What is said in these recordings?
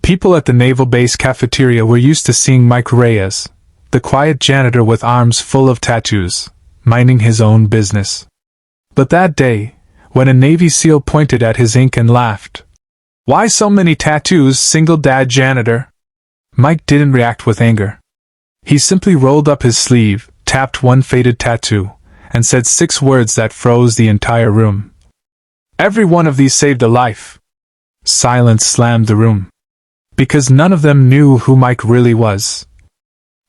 People at the naval base cafeteria were used to seeing Mike Reyes, the quiet janitor with arms full of tattoos, minding his own business. But that day, when a Navy SEAL pointed at his ink and laughed, "Why so many tattoos, single dad janitor?" Mike didn't react with anger. He simply rolled up his sleeve, tapped one faded tattoo, and said 6 words that froze the entire room. "Every one of these saved a life." Silence slammed the room. Because none of them knew who Mike really was,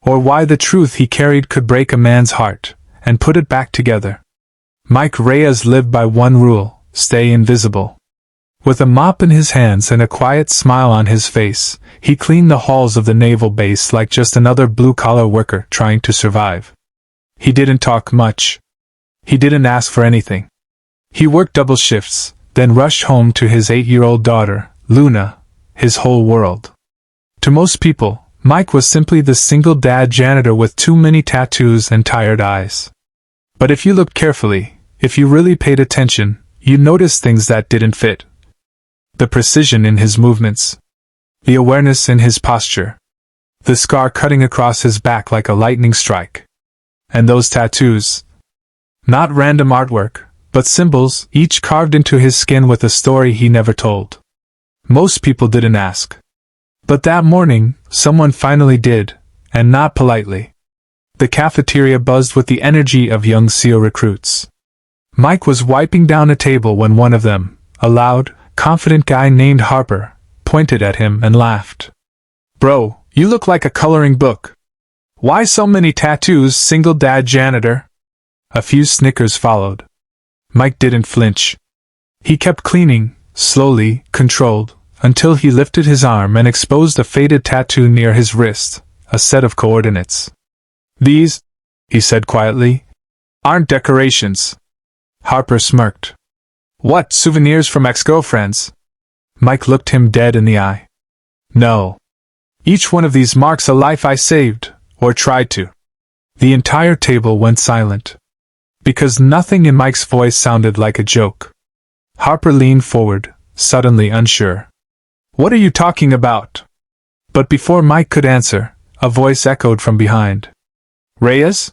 or why the truth he carried could break a man's heart and put it back together. Mike Reyes lived by one rule: stay invisible. With a mop in his hands and a quiet smile on his face, he cleaned the halls of the naval base like just another blue-collar worker trying to survive. He didn't talk much. He didn't ask for anything. He worked double shifts, then rushed home to his 8-year-old daughter, Luna, his whole world. To most people, Mike was simply the single dad janitor with too many tattoos and tired eyes. But if you looked carefully, if you really paid attention, you noticed things that didn't fit. The precision in his movements, the awareness in his posture, the scar cutting across his back like a lightning strike. And those tattoos. Not random artwork, but symbols, each carved into his skin with a story he never told. Most people didn't ask. But that morning, someone finally did, and not politely. The cafeteria buzzed with the energy of young SEAL recruits. Mike was wiping down a table when one of them, a loud, confident guy named Harper, pointed at him and laughed. "Bro, you look like a coloring book. Why so many tattoos, single dad janitor?" A few snickers followed. Mike didn't flinch. He kept cleaning, slowly, controlled, until he lifted his arm and exposed a faded tattoo near his wrist, a set of coordinates. "These," he said quietly, "aren't decorations." Harper smirked. "What, souvenirs from ex-girlfriends?" Mike looked him dead in the eye. "No. Each one of these marks a life I saved, or tried to." The entire table went silent. Because nothing in Mike's voice sounded like a joke. Harper leaned forward, suddenly unsure. "What are you talking about?" But before Mike could answer, a voice echoed from behind. "Reyes?"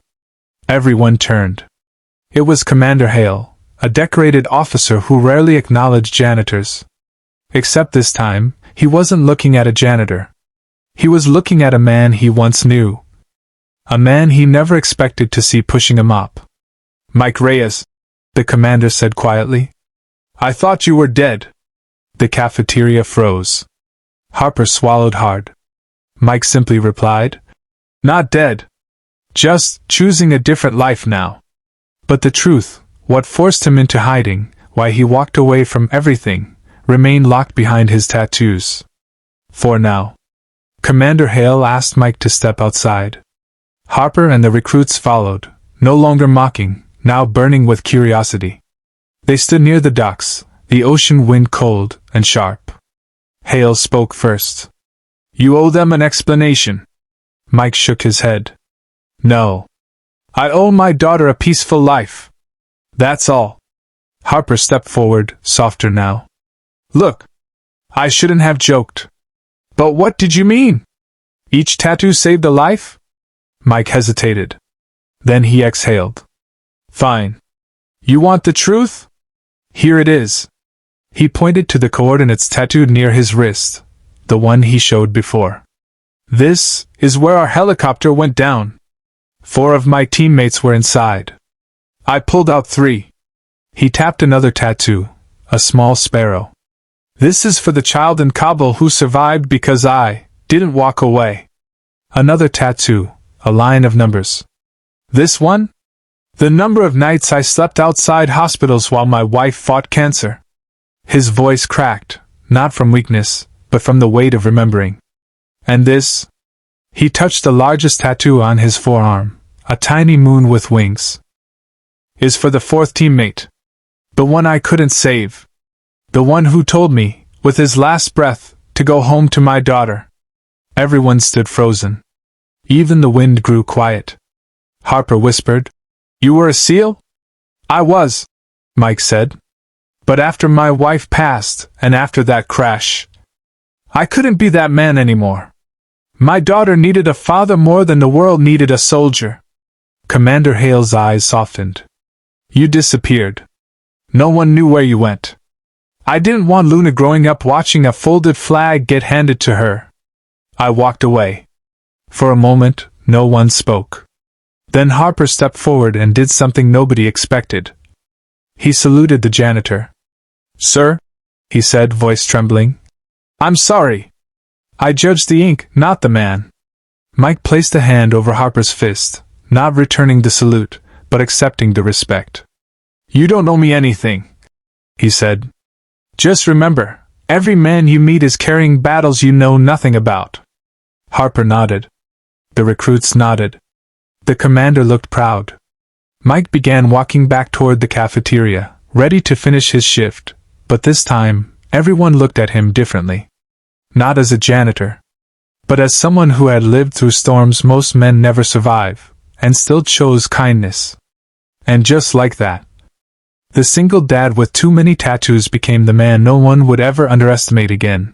Everyone turned. It was Commander Hale, a decorated officer who rarely acknowledged janitors. Except this time, he wasn't looking at a janitor. He was looking at a man he once knew. A man he never expected to see pushing a mop. "Mike Reyes," the commander said quietly. "I thought you were dead." The cafeteria froze. Harper swallowed hard. Mike simply replied, "Not dead. Just choosing a different life now." But the truth, what forced him into hiding, why he walked away from everything, remained locked behind his tattoos. For now. Commander Hale asked Mike to step outside. Harper and the recruits followed, no longer mocking, now burning with curiosity. They stood near the docks, the ocean wind cold and sharp. Hale spoke first. "You owe them an explanation." Mike shook his head. "No. I owe my daughter a peaceful life. That's all." Harper stepped forward, softer now. "Look, I shouldn't have joked. But what did you mean? Each tattoo saved a life?" Mike hesitated. Then he exhaled. "Fine. You want the truth? Here it is." He pointed to the coordinates tattooed near his wrist, the one he showed before. "This is where our helicopter went down. 4 of my teammates were inside. I pulled out 3. He tapped another tattoo, a small sparrow. "This is for the child in Kabul who survived because I didn't walk away." Another tattoo, a line of numbers. "This one? The number of nights I slept outside hospitals while my wife fought cancer." His voice cracked, not from weakness, but from the weight of remembering. "And this?" He touched the largest tattoo on his forearm, a tiny moon with wings. "Is for the 4th teammate. The one I couldn't save. The one who told me, with his last breath, to go home to my daughter." Everyone stood frozen. Even the wind grew quiet. Harper whispered, "You were a SEAL?" "I was," Mike said. "But after my wife passed, and after that crash, I couldn't be that man anymore. My daughter needed a father more than the world needed a soldier. Commander Hale's eyes softened. You disappeared. No one knew where you went. I didn't want Luna growing up watching a folded flag get handed to her. I walked away. For a moment, no one spoke. Then Harper stepped forward and did something nobody expected. He saluted the janitor. Sir, he said, voice trembling. I'm sorry. I judged the ink, not the man. Mike placed a hand over Harper's fist, not returning the salute, but accepting the respect. You don't owe me anything, he said. Just remember, every man you meet is carrying battles you know nothing about. Harper nodded. The recruits nodded. The commander looked proud. Mike began walking back toward the cafeteria, ready to finish his shift, but this time, everyone looked at him differently. Not as a janitor, but as someone who had lived through storms most men never survive, and still chose kindness. And just like that, the single dad with too many tattoos became the man no one would ever underestimate again.